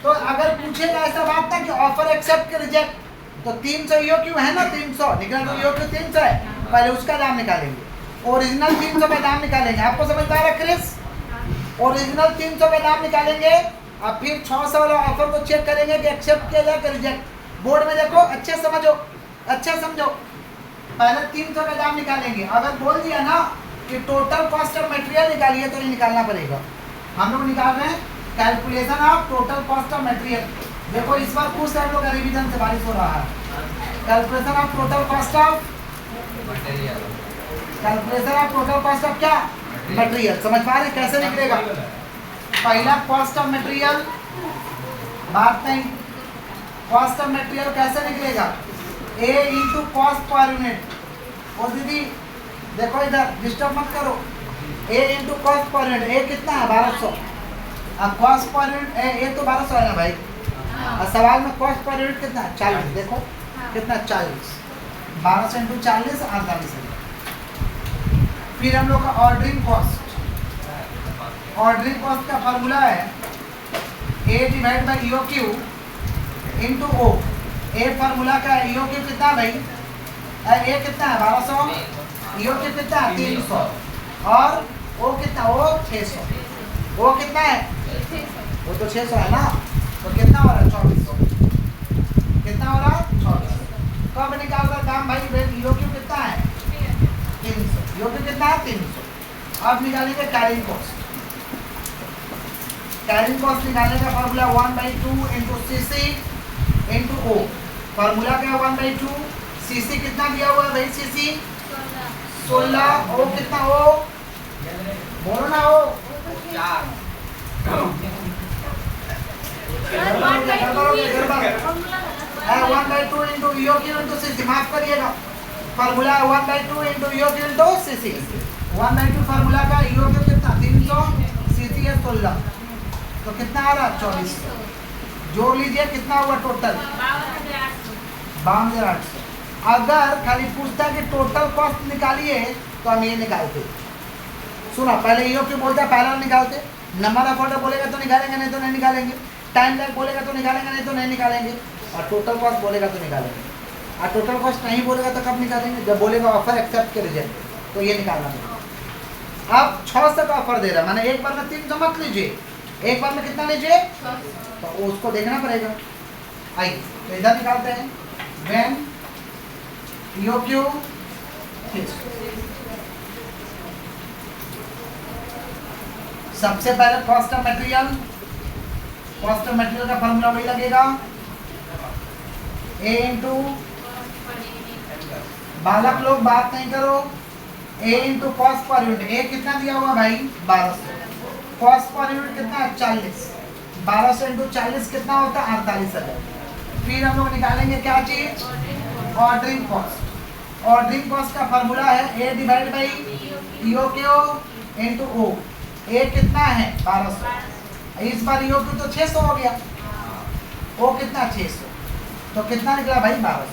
Speaker 1: तो अगर पूछेगा ऐसा बात था कि ऑफर एक्सेप्ट के रिजेक्ट, तो 300 EOQ है ना, 300 निकला तो EOQ 300 है, पहले उसका दाम निकालेंगे। ओरिजिनल 300 का दाम निकालेंगे। आपको समझ आ रहा है क्रिस? ओरिजिनल 300 का दाम निकालेंगे, अब फिर 600 वाला ऑफर को चेक करेंगे कि एक्सेप्ट किया जाए कि रिजेक्ट। बोर्ड में देखो, अच्छे समझो, अच्छे समझो। पहले 300 का दाम निकालेंगे। अगर बोल दिया ना कि टोटल कॉस्ट ऑफ मटेरियल निकालिए, तो नहीं निकालना पड़ेगा। हम लोग निकाल रहे हैं calculation of total cost of material. देखो इस बार खुश हम लोग का रिवीजन से बारिश हो रहा है। Calculation of total cost of material, calculation of total cost of क्या? मटेरियल। समझ पा रहे कैसे निकलेगा? पहला कॉस्ट ऑफ मटेरियल, बात नहीं, कॉस्ट ऑफ मटेरियल कैसे निकलेगा? A into cost per unit. और दीदी देखो इधर, डिस्टर्ब मत करो। A into cost per unit, A कितना है? 1200। अब कॉस्ट पर यूनिट A तो 1200 है ना भाई। और सवाल में कॉस्ट पर यूनिट कितना है? 40। देखो कितना? 40। 1200 इंटू 40 48 है। फिर हम लोग का ऑर्डरिंग कॉस्ट, ऑर्डरिंग कॉस्ट का फार्मूला है A divide by EOQ into O। A formula का है, EOQ कितना भाई? A कितना है? 1200। EOQ कितना है? 300। और O कितना? O 600। O कितना है? वो तो 600 है ना, तो कितना हो रहा है? 2400। कितना हो रहा? 2400। कब निकाल रहा दाम भाई? EOQ कितना है? 300। EOQ कितना है? 300। अब निकालेंगे कैरिंग कॉस्ट। कैरिंग कॉस्ट निकालने का formula 1/2 into CC into O। Formula क्या है? 1/2। CC कितना दिया हुआ है भाई? CC 16। O कितना? O बोलो ना, O 4। 1/2 into EOQ into CC, माफ करिएगा, formula 1/2 into EOQ into CC। 1/2 formula का EOQ कितना? 300, CC है 16, तो कितना आ रहा? 2400। जोड़ लीजिए कितना हुआ टोटल? 52,800। अगर खाली पूछता कि टोटल कॉस्ट निकालिए, तो हम ये निकालते। सुना, पहले EOQ बोलता है, पहला निकालते। नंबर ऑफ ऑर्डर बोलेगा तो निकालेंगे, नहीं तो नहीं निकालेंगे। टाइम लैग बोलेगा तो निकालेंगे, नहीं तो नहीं निकालेंगे। और टोटल कॉस्ट बोलेगा तो निकालेंगे। और टोटल कॉस्ट नहीं बोलेगा तो कब निकालेंगे? जब बोलेगा ऑफर एक्सेप्ट के रिजेक्ट, तो ये निकालना पड़ेगा। अब 600 का ऑफर दे रहा है, मैंने एक बार में 300 मत लीजिए, एक बार में कितना लीजिए? तो उसको देखना पड़ेगा। आइए तो इधर निकालते हैं। व्हेन EOQ सबसे पहले cost of material, cost of material का फॉर्मूला वही लगेगा, A इंटू, बालक लोग बात नहीं करो, A into cost per unit. A कितना दिया हुआ भाई? 1200। कॉस्ट पर यूनिट कितना है? 40। 1200 इंटू 40 कितना होता है? 48,000। फिर हम लोग निकालेंगे क्या चीज? Ordering cost. ऑर्डरिंग कॉस्ट का फार्मूला है A divide by EOQ into O। A कितना है? 1200। इस बार EOQ तो 600 हो गया, O कितना? 600, तो कितना निकला भाई? 1200।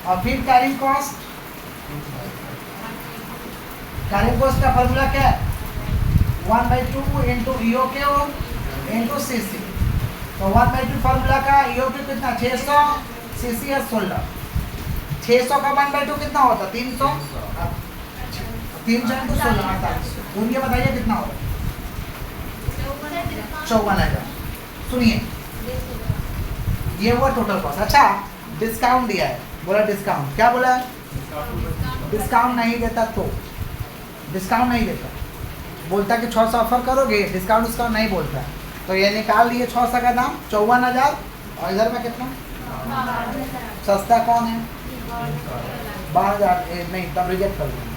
Speaker 1: और फिर कैरिंग कॉस्ट, कैरिंग कॉस्ट का फार्मूला क्या है? 1/2 इंटू EOQ इंटू CC। तो 1/2 फार्मूला का EOQ कितना? 600, CC है 16। 600 का 1/2 कितना होता? 300। 300 इंटू 16 48। ये बताइए कितना होगा? 54,000। सुनिए, ये हुआ टोटल कॉस्ट। अच्छा, डिस्काउंट दिया है, बोला डिस्काउंट, क्या बोला? डिस्काउंट नहीं देता तो, डिस्काउंट नहीं देता, बोलता कि 600 ऑफर करोगे, डिस्काउंट उसका नहीं बोलता। तो ये निकाल लिए 600 का दाम 54,000। और इधर में कितना? सस्ता कौन है? 12,000 नहीं, तब रिजेक्ट कर देंगे,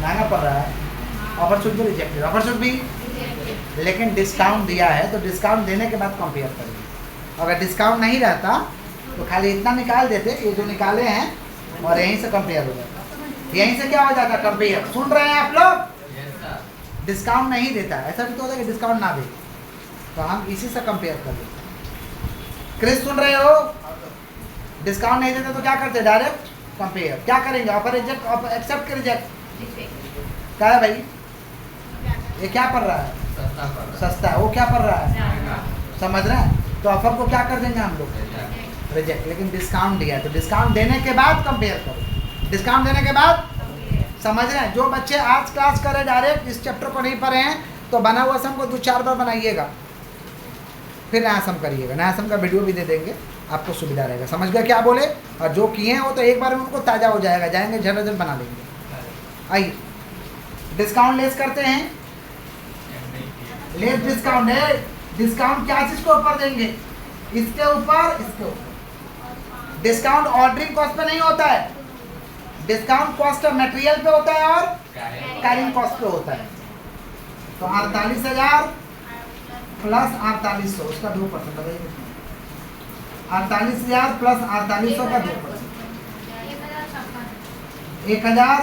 Speaker 1: महंगा पड़ रहा है। ऑफर शुड भी रिजेक्टेड, ऑफर शुड भी, लेकिन डिस्काउंट दिया है तो डिस्काउंट देने के बाद कंपेयर करेंगे। अगर डिस्काउंट नहीं रहता तो खाली इतना निकाल देते, ये जो निकाले हैं, और यहीं से कंपेयर हो जाता, यहीं से क्या हो जाता कंपेयर। सुन रहे हैं आप लोग? डिस्काउंट नहीं देता, ऐसा भी तो होता है कि डिस्काउंट ना दे, तो हम इसी से कंपेयर कर लेते। क्रिस सुन रहे हो? डिस्काउंट नहीं देते तो क्या करते? Direct compare. क्या करेंगे? ऑफर रिजेक्ट, ऑफर एक्सेप्ट के रिजेक्ट। क्या है भाई? ये क्या पड़ रहा है? सस्ता है। वो क्या पड़ रहा है? समझ रहे हैं? तो ऑफर को क्या कर देंगे हम लोग? रिजेक्ट। लेकिन डिस्काउंट दिया है तो डिस्काउंट देने के बाद कंपेयर करो, डिस्काउंट देने के बाद। समझ रहे हैं? जो बच्चे आज क्लास कर रहे डायरेक्ट इस चैप्टर को नहीं पढ़े हैं तो बना हुआ सम को 2-4 बार बनाइएगा, फिर नया सम करिएगा। नया सम का वीडियो भी दे देंगे, आपको सुविधा रहेगा। समझ गए क्या बोले? और जो किए हैं वो तो एक बार में उनको ताज़ा हो जाएगा, जाएंगे झट बना लेंगे। आइए डिस्काउंट लेस करते हैं। लेस डिस्काउंट है, डिस्काउंट क्या चीज को ऊपर देंगे? इसके ऊपर, इसके ऊपर। डिस्काउंट ऑर्डरिंग कॉस्ट पे नहीं होता है, डिस्काउंट कॉस्ट ऑफ मटेरियल पे होता है और कैरिंग कॉस्ट पे होता है। तो 48,000 प्लस 4800, उसका 2% बताइए कितना? 48,000 प्लस 4800 का 2%, 1000।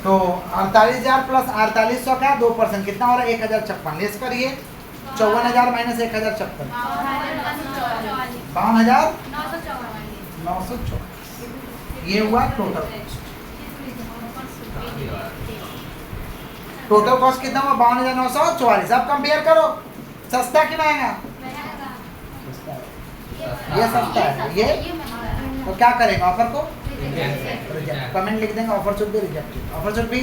Speaker 1: तो 48,000 प्लस 4800 का 2% कितना हो रहा है? 1056। लेस करिए, 54,000 माइनस 1056, 52,954। ये हुआ टोटल कॉस्ट। टोटल कॉस्ट कितना हुआ? 52,944। अब कंपेयर करो, सस्ता कि महंगा? ये सस्ता है, ये तो क्या करेंगे? ऑफर को रिजेक्ट। कमेंट लिख देंगे offer should be rejected, offer should be.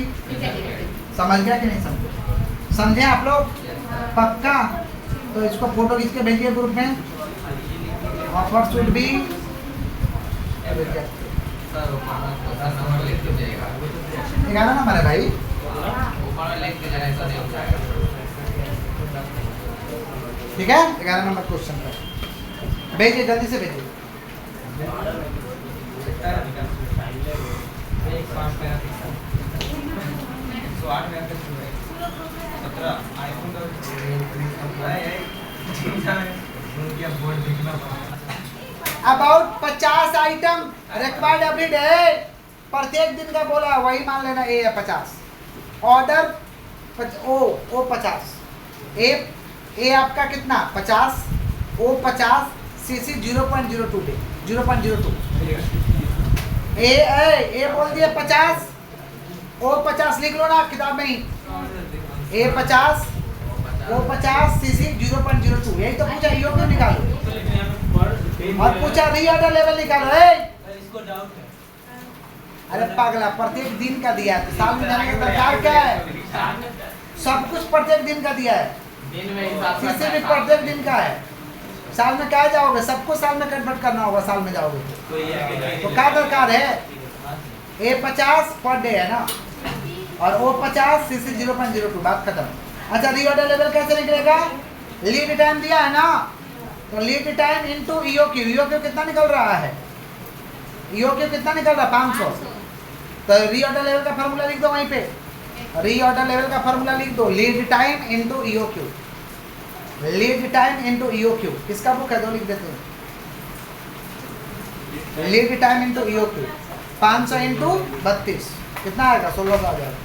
Speaker 1: समझ गया कि नहीं समझे? समझे आप लोग? पक्का? तो इसको फोटो खींच के भेजिए ग्रुप में। Offer should be rejected. 11 number है भाई। ठीक है, 11 नंबर क्वेश्चन पर भेजिए, जल्दी से भेजिए। About 50 item required every day, प्रत्येक दिन का बोला, वही मान लेना ए है 50। ऑर्डर ओ 50, ए आपका कितना? 50, ओ 50, सीसी 0.02 डे, 0.02। ए बोल दिए 50, ओ 50 लिख लो ना किताब में ही। ए 50, ओ 50, सीसी 0.02। यही तो पूछा, ईओ क्यों निकालो? और पूछा रीऑर्डर लेवल निकालो। अरे पागला, प्रत्येक दिन का दिया है, साल में जाने का प्रकार क्या है? सब कुछ प्रत्येक दिन का दिया है, सीसी भी प्रत्येक दिन का है। साल में क्या जाओगे? सबको साल में कन्वर्ट करना होगा, साल में जाओगे तो क्या दरकार है? ए 50 पर डे है ना, और ओ 50, सीसी 0.02, बात खत्म। अच्छा, रीऑर्डर लेवल कैसे निकलेगा? लीड टाइम दिया है ना, तो lead time into EOQ. EOQ कितना निकल रहा है? ईओक्यू कितना निकल रहा है? 500। तो रीऑर्डर लेवल का फार्मूला लिख दो वहीं पे, रीऑर्डर लेवल का फार्मूला लिख दो, lead time into EOQ. Lead time into EOQ किसका बुक है? दो लिख देते हैं। Lead time into EOQ 500 into 32 कितना आएगा? 1600 आ जाएगा।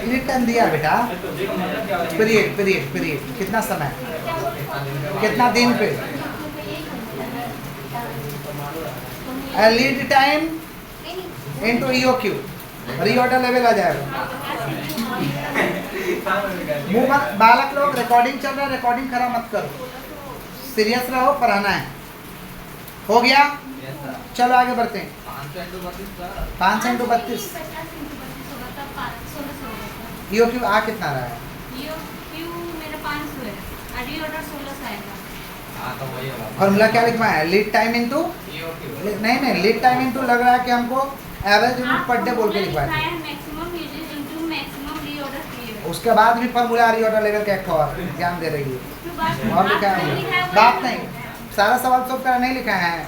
Speaker 1: लीड टाइम दिया बेटा, पीरियड कितना समय, कितना दिन पे? Lead time into EOQ, reorder level आ जाएगा। बालक लोग, रिकॉर्डिंग चल रहा है, रिकॉर्डिंग खराब मत करो, सीरियस रहो, पढ़ाना है। हो गया? चलो आगे बढ़ते हैं। 500 इंटू 32 ईओक्यू आ कितना रहा है?
Speaker 2: ईओक्यू मेरा 500 है, रीऑर्डर 1600 आएगा।
Speaker 1: फॉर्मूला क्या लिखवा है? लीड टाइम इनटू नहीं, लीड टाइम इनटू लग रहा है कि हमको एवरेज यूनिट पर डे बोल के लिखवा है। उसके बाद भी फॉर्मूला रीऑर्डर लेवल का एक ध्यान दे रही है।
Speaker 2: बात
Speaker 1: और लिखा
Speaker 2: आपने
Speaker 1: है
Speaker 2: लिखा है वही
Speaker 1: बात
Speaker 2: लिखा
Speaker 1: नहीं,
Speaker 2: है।
Speaker 1: सारा सवाल सॉल्व करा नहीं लिखा है।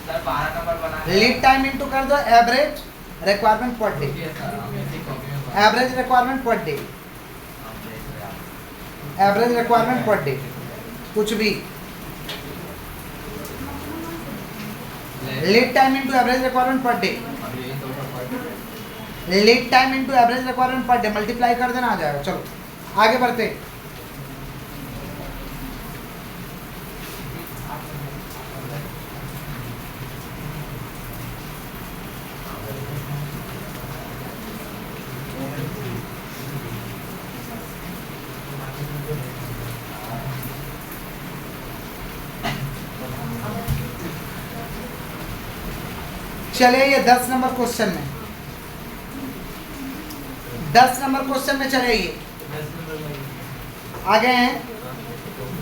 Speaker 3: सर 12 नंबर बना
Speaker 1: लीड टाइम इनटू कर दो average requirement per day, average requirement per day, average requirement per day, कुछ भी। Lead time into average requirement per day, lead time into average requirement per day multiply कर देना आ जाएगा। चलो आगे बढ़ते। चलिए ये 10 नंबर क्वेश्चन में, 10 नंबर क्वेश्चन में चले ये आगे हैं।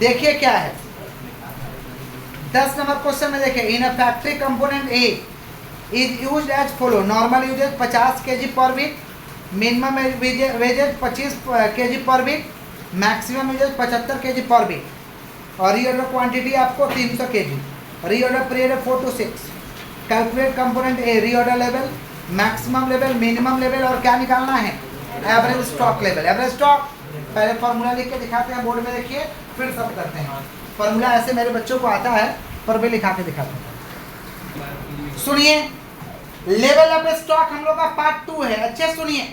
Speaker 1: देखिए क्या है 10 नंबर क्वेश्चन में। देखिए in a factory component A is used as follow, normal usages 50 kg per week, minimum usages 25 kg per week, maximum usages 75 kg per week, और रीऑर्डर क्वांटिटी आपको 300 kg, reorder period 4 to 6। Calculate component A, reorder level, maximum level, minimum level, और क्या निकालना है average stock level. Average stock पहले formula लिख के दिखाते हैं, बोर्ड में देखिए, फिर सब करते हैं। फॉर्मूला ऐसे मेरे बच्चों को आता है पर भी लिखा के दिखाते हैं। सुनिए लेवल ऑफ स्टॉक हम लोग का पार्ट 2 है। अच्छे सुनिए,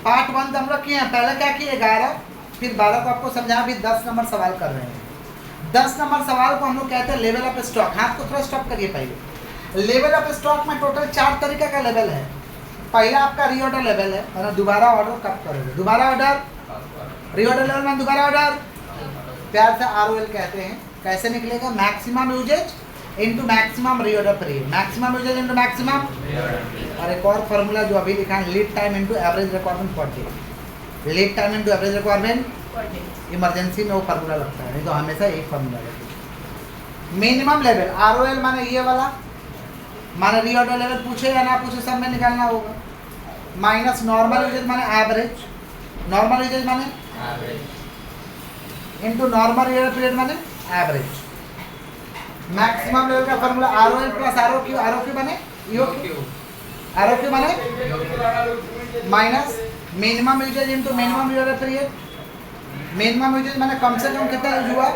Speaker 1: पार्ट 1 हम लोग किए हैं, पहले क्या किए 11, फिर 12 को आपको समझा, भी 10 नंबर सवाल कर रहे हैं। 10 नंबर सवाल को हम लोग कहते हैं लेवल ऑफ स्टॉक। हाथ को थोड़ा स्टॉप करिए। पहले लेवल ऑफ स्टॉक में टोटल 4 तरीके का लेवल है। पहला आपका रीऑर्डर लेवल है, मतलब दोबारा ऑर्डर कब करोगे, दोबारा ऑर्डर, रीऑर्डर लेवल में दोबारा ऑर्डर, प्यार से ROL कहते हैं। कैसे निकलेगा, maximum usage into maximum reorder period, maximum usage into maximum, और एक और फॉर्मूला जो अभी लिखा है lead time into average requirement per day, lead time into average requirement. Emergency में वो फार्मूला लगता है, नहीं तो हमेशा एक फार्मूला लगता है। मिनिमम लेवल ROL माने ये वाला, माने रीऑर्डर लेवल पूछे या ना पूछे सब में निकालना होगा, माइनस नॉर्मल यूजेज माने एवरेज, नॉर्मल यूजेज माने इनटू नॉर्मल रीऑर्डर पीरियड माने एवरेज। मैक्सिमम लेवल का फार्मूला ROL प्लस ROQ माने EOQ, ROQ माने minus minimum usage into minimum reorder period. Minimum usage माने कम से कम कितना यूज हुआ,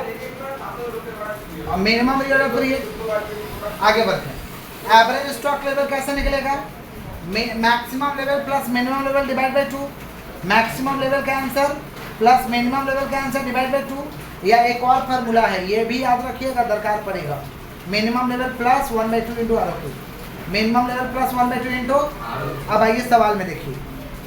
Speaker 1: और मिनिमम रीऑर्डर पीरियड। आगे बढ़ते हैं। एवरेज स्टॉक लेवल कैसे निकलेगा, maximum level plus minimum level divide by 2, maximum level का आंसर प्लस मिनिमम लेवल का आंसर डिवाइड बाय 2, या एक और फार्मूला है ये भी याद रखिएगा, दरकार पड़ेगा। Minimum level plus 1/2 into ROQ, minimum level plus 1/2 into. अब आइए सवाल में देखिए,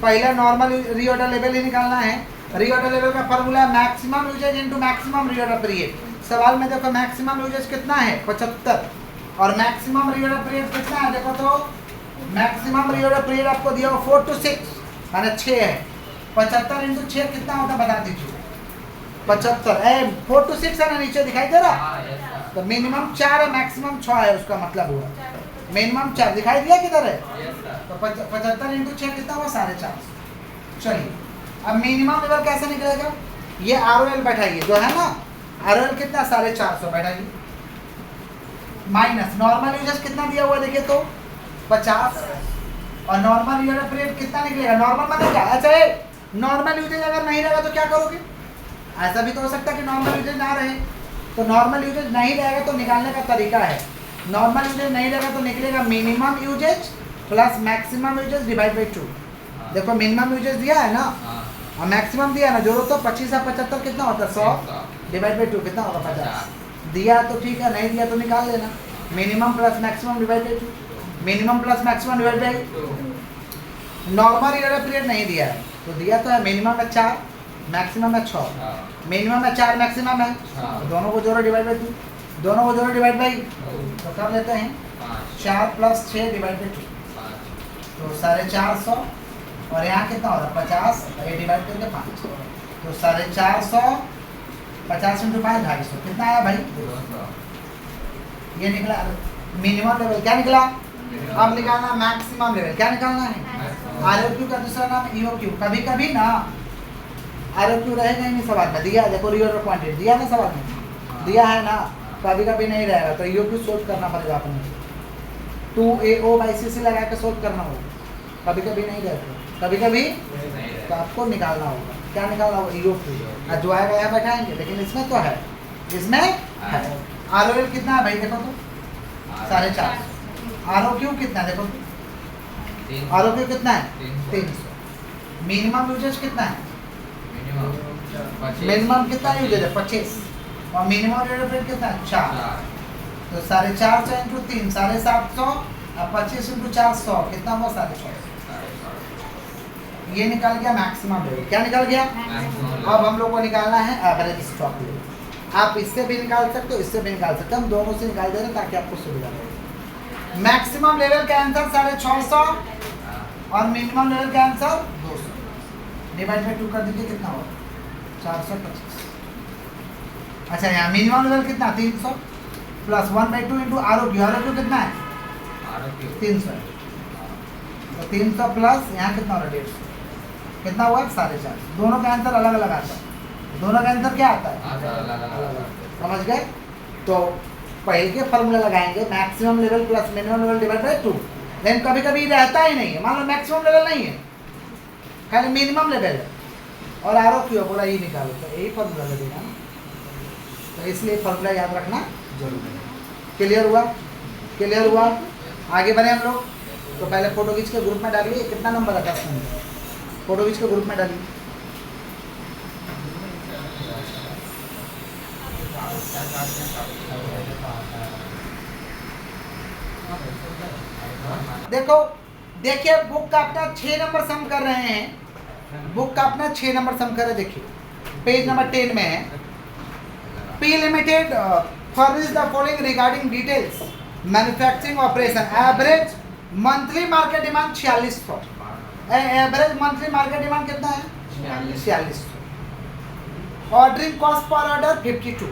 Speaker 1: पहला नॉर्मल रीऑर्डर लेवल ही निकालना है। रीऑर्डर लेवल का फार्मूला है maximum usage into maximum reorder period. सवाल में देखो मैक्सिमम यूजेज कितना है 75, और मैक्सिमम रीऑर्डर पीरियड कितना है, देखो तो मैक्सिमम रीऑर्डर पीरियड आपको दिया हो 4 to 6 माने 6 है। 75 इंटू 6 कितना होता है बता दीजिए, 75 4 to 6 है ना, नीचे दिखाई दे रहा, तो मिनिमम 4 है, मैक्सिमम 6 है, उसका मतलब हुआ मिनिमम 4 दिखाई दिया किधर है, तो 75 इंटू 6 कितना हुआ 450। चलिए अब मिनिमम लेवल कैसे निकलेगा, ये ROL बैठाइए जो है ना, ROL कितना 450 बैठाइए, माइनस नॉर्मल यूजेज कितना दिया हुआ देखिए तो 50, और नॉर्मल यूजेज पीरियड कितना निकलेगा, नॉर्मल मतलब क्या, अच्छा नॉर्मल यूजेज अगर नहीं रहेगा तो क्या करोगे, ऐसा भी तो हो सकता है कि नॉर्मल यूजेज ना रहे, तो नॉर्मल यूजेज नहीं रहेगा तो निकालने का तरीका है, नॉर्मल यूजेज नहीं रहेगा तो निकलेगा minimum usage plus maximum usage divide by 2। देखो मिनिमम यूजेज दिया है ना, और मैक्सिमम दिया ना, जोड़ो तो 25 और 75 कितना होता है 100 डिवाइड बाई 2 कितना होगा 50। दिया तो ठीक है, नहीं दिया तो निकाल लेना, minimum plus maximum divide by 2, minimum plus maximum divide by. Normal reorder period नहीं दिया है, तो दिया तो है मिनिमम है 4, मैक्सिमम है 6, मिनिमम है 4, मैक्सिमम है, तो दोनों को जोड़ो डिवाइड बाई 2, दोनों को जोड़ो डिवाइड बाई, तो कर लेते हैं 4 प्लस 6 डिवाइड बाई 2, तो 450, और यहाँ कितना हो रहा है 50, ये डिवाइड करके 5, तो 450 50 इंटू 5 250, कितना आया भाई, ये निकला मिनिमम लेवल। क्या निकला, अब निकालना मैक्सिमम लेवल, क्या निकालना है ROQ का दूसरा नाम EOQ। कभी कभी ना आर क्यू रहेगा ही नहीं सवाल में, दिया देखो रीऑर्डर क्वांटिटी दिया ना सवाल में, दिया है ना, कभी कभी नहीं रहेगा तो ईओ क्यू सोल्व करना पड़ेगा अपने 2AO/CC लगा के सोल्व करना होगा, कभी कभी नहीं रहता, कभी कभी तो आपको निकालना होगा, क्या निकालना होगा ईओ क्यू, जो आएगा यहाँ बैठाएंगे, लेकिन इसमें तो है, इसमें है। ROL कितना है भाई देखो तो 450, ROQ कितना है देखो तो, ROQ कितना है 300, मिनिमम यूजेज कितना है, मिनिमम कितना यूजेज है 25, और मिनिमम रेट कितना है 4, तो 450 इंटू 3 750 और 25 इंटू 400 कितना हुआ 650, ये निकल गया मैक्सिमम लेवल, क्या निकल गया। अब हम लोग को निकालना है एवरेज स्टॉक लेवल, आप इससे भी निकाल सकते हो, इससे भी निकाल सकते हो, हम दोनों से निकाल दे रहे हैं ताकि आपको सुविधा रहे। मैक्सिमम लेवल का आंसर 650 और मिनिमम लेवल का आंसर 200, डिवाइड बाय 2 कर दीजिए कितना होगा 425। अच्छा यहाँ मिनिमम लेवल कितना 300 प्लस 1/2 इंटू ROQ, ROQ कितना है 300, तो 300 प्लस यहाँ कितना हो रहा है 150, कितना हुआ 450, दोनों का आंसर अलग अलग आता है, दोनों का आंसर क्या आता है समझ गए। तो पहले के फॉर्मूला लगाएंगे maximum level plus minimum level divide by 2, लेकिन कभी कभी रहता ही नहीं है, मान लो मैक्सिमम लेवल नहीं है खाली मिनिमम लेवल है और ROQ बोला ये निकालो, तो यही फॉर्मूला लगेगा ना, तो इसलिए फॉर्मूला याद रखना जरूरी है। क्लियर हुआ, क्लियर हुआ, आगे बढ़े हम लोग। तो पहले फोटो खींच के ग्रुप में डालिए, कितना नंबर है 10 नंबर, फोटो खींच के ग्रुप में डालिए। देखो देखिए बुक का अपना 6 नंबर सम कर रहे हैं, बुक का अपना 6 नंबर सम कर रहे हैं, देखिए पेज नंबर 10 में है। P Limited furnish the following regarding details manufacturing operation, average monthly market demand 4600, average monthly market demand कितना है 4600, ordering cost per order 52,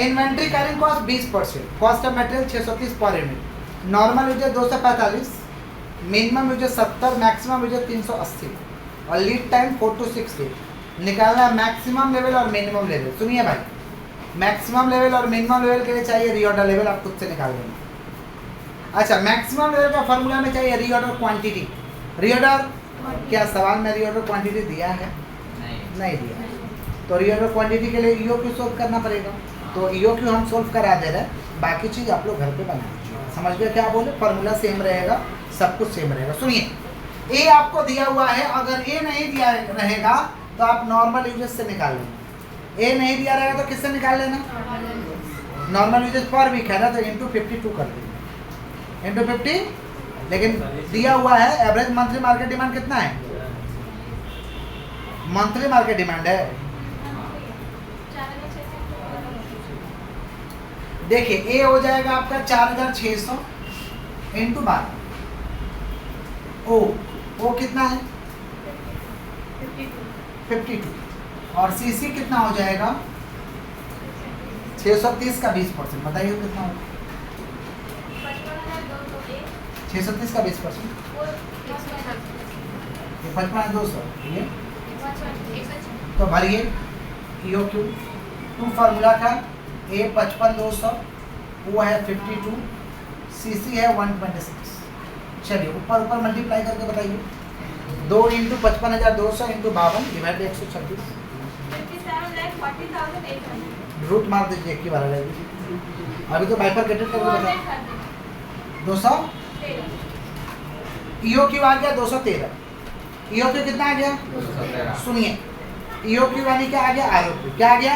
Speaker 1: inventory carrying cost 20%, cost of material 630 per unit, normal usage 245, minimum usage 70, maximum usage 380 और lead time 4 to 6 days. निकालना है maximum level और minimum level. सुनिए भाई, maximum level और minimum level के लिए चाहिए रीऑर्डर लेवल, आप खुद से निकाल लेना। अच्छा मैक्सिमम लेवल का फॉर्मूला में चाहिए रीऑर्डर क्वांटिटी, रीऑर्डर क्या सवाल में रीऑर्डर क्वांटिटी दिया है नहीं दिया है, तो रीऑर्डर क्वांटिटी के लिए EOQ सोल्व करना पड़ेगा, तो EOQ हम सोल्व करा दे रहे हैं, बाकी चीज़ आप लोग घर पे बना लीजिए। समझ गए क्या बोले, फॉर्मूला सेम रहेगा, सब कुछ सेम रहेगा। सुनिए ए आपको दिया हुआ है, अगर ए नहीं दिया रहेगा तो आप नॉर्मल यूजेज से निकाल लेना, ए नहीं दिया रहेगा तो किससे निकाल लेना नॉर्मल यूजेज पर वीक है ना, तो इंटू 52 कर देंगे, इंटू 50। लेकिन दिया हुआ है एवरेज मंथली मार्केट डिमांड कितना है, मंथली मार्केट डिमांड है, देखिए ए हो जाएगा आपका 4600 इंटू 12, ओ कितना है 52 और CC कितना हो जाएगा 630 का 20%, बताइए कितना होगा 630 का 20%, ये 55,200, ये तो भरिए EOQ 2 फार्मूला का, A 55,200, O है 52, CC है 126। चलिए ऊपर ऊपर मल्टीप्लाई करके बताइए, 2 इंटू 55,200 इंटू 52 डिवाइड 126, रूट मार दीजिए एक ही बार रहेगी, अभी तो बाइफरकेटेड करके बता 200, EOQ आ गया 213, EOQ कितना आ गया
Speaker 3: 213,
Speaker 1: सुनिए EOQ यानी क्या आ गया ROQ, क्या आ गया।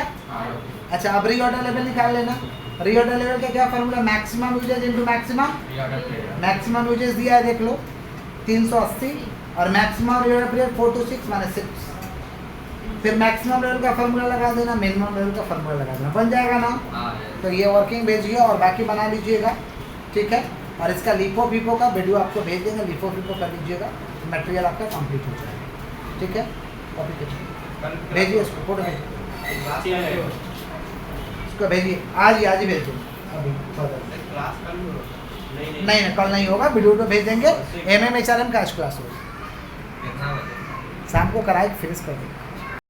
Speaker 1: अच्छा अब रीऑर्डर लेवल निकाल लेना, रीऑर्डर लेवल का क्या formula, maximum usage into maximum usage दिया है देख लो 380 और maximum reorder period 4 to 6 minus 6, फिर मैक्सिमम लेवल का फॉर्मूला लगा देना, मिनिमम लेवल का फॉर्मूला लगा देना, बन जाएगा ना। तो ये वर्किंग भेजिए और बाकी बना लीजिएगा, ठीक है। और इसका लिफो फीफो का वीडियो आपको भेज देंगे, लिफो फीफो कर लीजिएगा, मटेरियल आपका कंप्लीट हो जाएगा, ठीक है। कॉपी भेजिए इसको, फोटो भेजिए इसको, भेजिए आज ही भेज देंगे, अभी नहीं कल नहीं होगा, वीडियो तो भेज देंगे। MMHRM का आज क्लास होगा, शाम को कराए फिनिश कर देंगे।